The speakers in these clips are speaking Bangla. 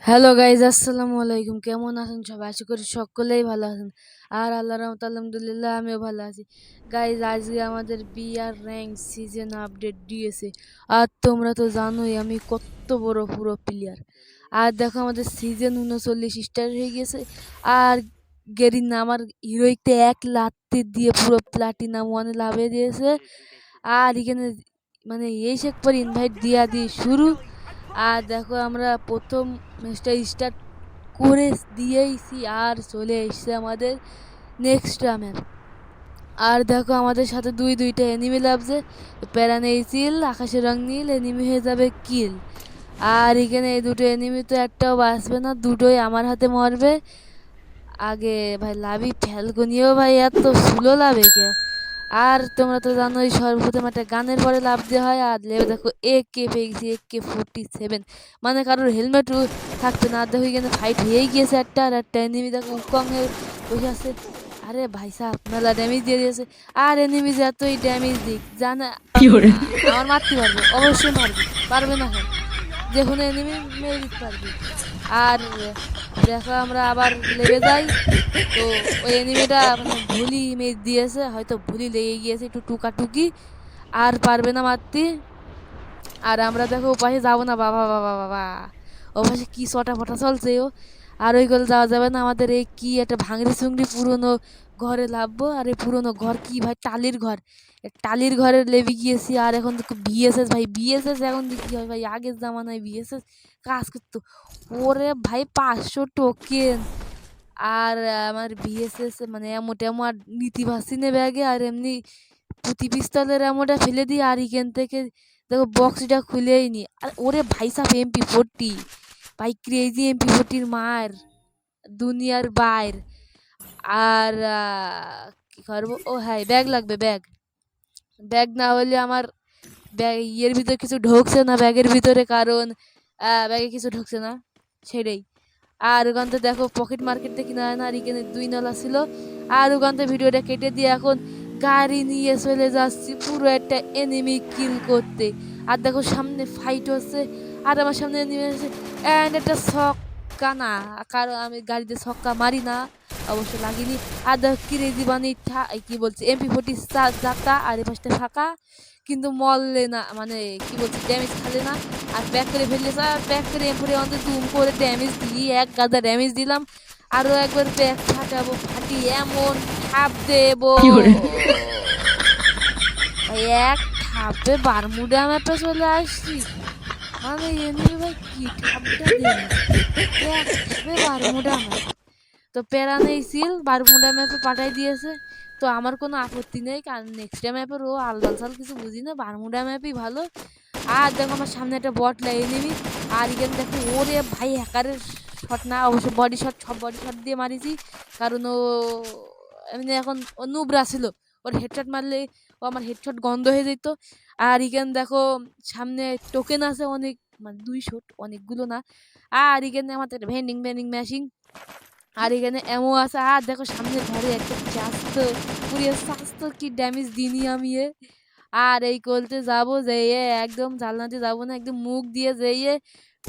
হ্যালো গাইজ, আসসালামু আলাইকুম। কেমন আছেন সবাই? আশা করি সকলেই ভালো আছেন। আর আল্লাহর রহমতে আলহামদুলিল্লাহ আমিও ভালো আছি। গাইজ, আজকে আমাদের বিআর র্যাঙ্ক সিজন আপডেট দিয়েছে। আর তোমরা তো জানোই আমি কত বড় পুরো প্লেয়ার। আর দেখো আমাদের সিজন 39 স্টার্ট হয়ে গেছে। আর গেরিন আমার হিরোইকতে এক লাত্তি দিয়ে পুরো প্লাটিনাম ওয়ানে লাভে দিয়েছে। আর এখানে মানে এই শেখ পর ইনভাইট দিয়া দিয়ে শুরু। আর দেখো আমরা প্রথম ম্যাচটা স্টার্ট করে দিয়েইছি আর চলে এসছে আমাদের নেক্সট ম্যাচ। আর দেখো আমাদের সাথে দুইটা এনিমি লাগছে। প্যারা নেই চিল, আকাশের রং নীল, এনিমি হয়ে যাবে কিল। আর এখানে এই দুটো এনিমি তো একটাও বাঁচবে না, দুটোই আমার হাতে মরবে। আগে ভাই লাভি ফ্যালকনিও ভাই এত স্লো লাভে কে। আর তোমরা তো জানোই সর্বপ্রথম একটা গানের পরে লাভ দেওয়া হয়। আর লেবে দেখো AK পেয়ে গেছি, AK-47, মানে কারোর হেলমেটও থাকবে না। আর দেখো এখানে ফাইট হয়েই গিয়েছে একটা। আর একটা এনিমি দেখো উকং হয়ে বসে আছে। আরে ভাই সাহেব মেলা ড্যামেজ দিয়ে দিয়েছে। আর এনিমি যে এতই ড্যামেজ দিক জানে আমার মারতে পারবে, অবশ্যই মারবে, পারবে না কেন? যে কোনো এনিমি মেরে দিতে পারবে। আর দেখো আমরা আবার লেগে যাই। তো ওই এনিমিটা মানে ভুলই ইমেজ দিয়েছে, হয়তো ভুলই লেগে গিয়েছে একটু টুকাটুকি, আর পারবে না মারতে। আর আমরা দেখো ওপাশে যাবো না, বাবা বাবা বাবা, ওপাশে কি চটা ফটা চলছে ও। আর ওই গলে যাওয়া যাবে না, আমাদের এই কি একটা ভাঙড়ি চুংড়ি পুরনো ঘরে লাভবো। আর এই পুরনো ঘর কি ভাই, টালির ঘর। টালির ঘরে লেবে গিয়েছি। আর এখন তো বিএসএস ভাই, বিএসএস এখন কি হয় ভাই, আগের জামানায় বিএসএস কাজ করতো। ওরে ভাই 500 টোকেন। আর আমার বিএসএস মানে এমোটা আমার নিতে পারছি না ব্যাগে। আর এমনি পুঁতি পিস্তলের এমোটা ফেলে দিই। আর এখান থেকে দেখো বক্সটা খুলেই নি। আর ওরে ভাই সাহ MP40, ভাই ক্রেজি MP40 মার দুনিয়ার বাইর। আর কি করবো, ও হ্যাঁ ব্যাগ লাগবে, ব্যাগ। ব্যাগ না হলে আমার ব্যাগ ইয়ের ভিতরে কিছু ঢুকছে না ব্যাগের ভিতরে, কারণ ব্যাগে কিছু ঢুকছে না, সেটাই। আর ওখান থেকে দেখো পকেট মার্কেট থেকে কিনা হয় না। আর এখানে 2 নলা ছিল। আর ওখান থেকে ভিডিওটা কেটে দিয়ে এখন গাড়ি নিয়ে চলে যাচ্ছি পুরো একটা এনিমি কিল করতে। আর দেখো সামনে ফাইট হচ্ছে। আর আমার সামনে এনিমি আছে অ্যান্ড একটা ছক্কা না, কারণ আমি গাড়িতে ছক্কা মারি না, অবশ্য লাগিনি। আর দেখো কিরেজি বানি কি বলছে MP40 যাতা। আর এ পাশটা ফাঁকা, কিন্তু মরলে না, মানে কি বলছে ড্যামেজ খালে না। আর ব্যাক করে ফেললে স্যার, ব্যাক করে এরপরে অন্তত দুম করে ড্যামেজ দিয়ে এক গাদা ড্যামেজ দিলাম। আরও একবার ব্যাক ফাটাবো, ফাটি এমন ঠাপ দেবো ভাই, এক ঠাপে বারমুডা ম্যাপে চলে আসছি। মানে এমনি ভাই কি ঠাপটা দিল, এক ঠাপে বারমুডা ম্যাপ। তো প্যারা নেই সিল, বারমুডা ম্যাপে পাঠাই দিয়েছে। তো আমার কোনো আপত্তি নেই, কারণ নেক্সট ম্যাপের ও আলবাল সাল কিছু বুঝি না, বারমুডা ম্যাপই ভালো। আর দেখো আমার সামনে একটা বট লাগিয়ে নিবি। আর এখানে দেখো ওরে ভাই হ্যাকারের শট না, অবশ্য বডি শট, সব বডি শট দিয়ে মারিছি। কারণ ও এমনি এখন ও নুবরা ছিল, ওর হেডশট মারলে ও আমার হেডশট গন্ধ হয়ে যেত। আর এখানে দেখো সামনে টোকেন আছে অনেক, মানে 200, অনেকগুলো না। আর এখানে আমাদের ভেন্ডিং ভেন্ডিং ম্যাশিং। আর এখানে এমও আছে। আর দেখো সামনে ঘরে একটা চাস্তো, পুরিয়ে স্বাস্থ্য কি ড্যামেজ দিনি আমি এ। আর এই করতে যাবো যেয়ে একদম জানলাতে যাবো না, একদম মুখ দিয়ে যেয়ে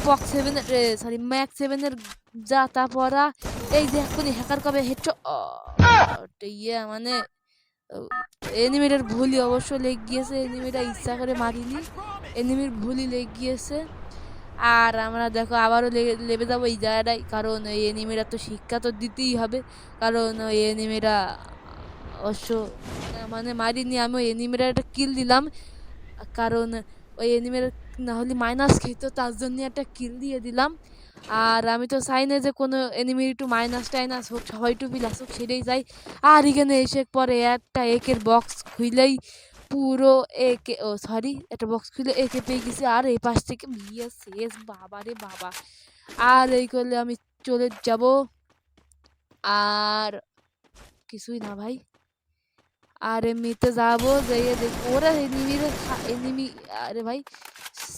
POC 7 সরি MAC 7 জাতা পরা। এই যে এক্ষুনি হ্যাকার কবে হেড ইয়ে মানে এনিমিটার ভুলই অবশ্য লেগ গিয়েছে, এনিমিটা ইচ্ছা করে মারিনি, এনিমির ভুলই লেগ গিয়েছে। আর আমরা দেখো আবারও লেবে যাবো এই জায়গাটায়, কারণ ওই এনিমিরা তো শিক্ষা তো দিতেই হবে। কারণ ওই এনিমিরা অবশ্য মানে মারিনি, আমি ওই এনিমিরা একটা কিল দিলাম, কারণ ওই এনিমিরা না হলে মাইনাস খেত, তার জন্য একটা কিল দিয়ে দিলাম। আর আমি তো চাই না যে কোনো এনিমির একটু মাইনাস টাইনাস হোক, সবাই একটু প্লাস হোক, সেটাই চাই। আর এখানে এসে পরে একটা একের বক্স খুইলেই পুরো একে, ও সরি, একটা বক্স খুলে একে পেয়ে গেছি। আর এই পাশ থেকে বিয়ে শেষ, বাবা রে বাবা। আর এই করলে আমি চলে যাব, আর কিছুই না ভাই। আর এমনিতে যাবো যাইয়ে দেখবো ওরা এনিমিরে এনিমি। আরে ভাই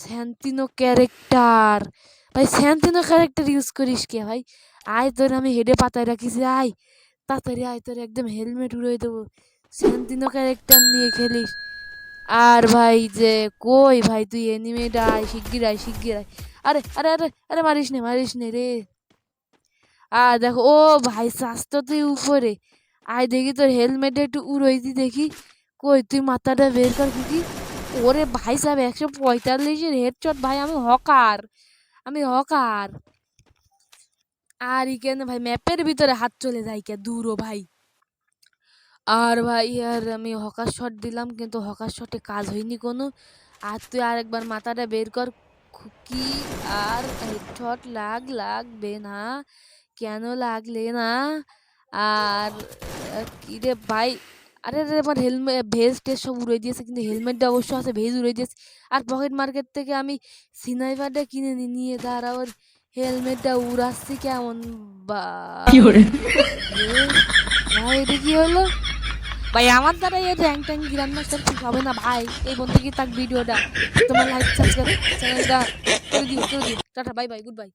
স্যান্তিনো ক্যারেক্টার, ভাই স্যান্তিনো ক্যারেক্টার ইউজ করিস কে ভাই? আয় তোর আমি হেডে পাতায় রাখিছি, আয় তাড়াতাড়ি আয়, তোর একদম হেলমেট উড়িয়ে দেবো। স্যান্তিনো ক্যারেক্টার নিয়ে খেলিস? আর ভাই যে কই ভাই তুই এনিমিটা আয়, শিগগির আয়, শিগগির আয়। আরে আরে আরে আরে মারিস নে রে। আর দেখো ও ভাই স্বাস্থ্য তুই উপরে আয় দেখি তোর হেলমেটে একটু উড়োই দি দেখি। কই তুই মাথাটা বের কর খুকি। ওরে ভাই সাহেব 145-এর হেডশট ভাই। আমি হকার। আর ইকেনে ভাই ম্যাপের ভিতরে হাত চলে যায় কে দূরও ভাই। আর ভাই আর আমি হকার শট দিলাম কিন্তু হকার শটে কাজ হয়নি কোনো। আর তুই আরেকবার মাথাটা বের কর খুকি। আর হেডশট লাগবে না, কেন লাগলে না? আর কি রে ভাই, আরে রে আমার হেলমেট ভেজ টেজ সব উড়িয়ে দিয়েছে কিন্তু হেলমেটটা অবশ্য আছে, ভেজ উড়িয়ে দিয়েছে। আর পকেট মার্কেট থেকে আমি স্নাইপারটা কিনে নিয়ে তার আবার হেলমেটটা উড়াচ্ছি কেমন ভাই রে। ভাই এটা কি হলো ভাই? আমার দ্বারা এই র্যাঙ্ক ট্যাঙ্ক গ্র্যান্ড মাস্টার ঠিক হবে না ভাই। এই বন্ধু কি তাক ভিডিওটা তোমার লাইক সাবস্ক্রাইব চ্যানেলটা করে দিও tata bye bye good bye.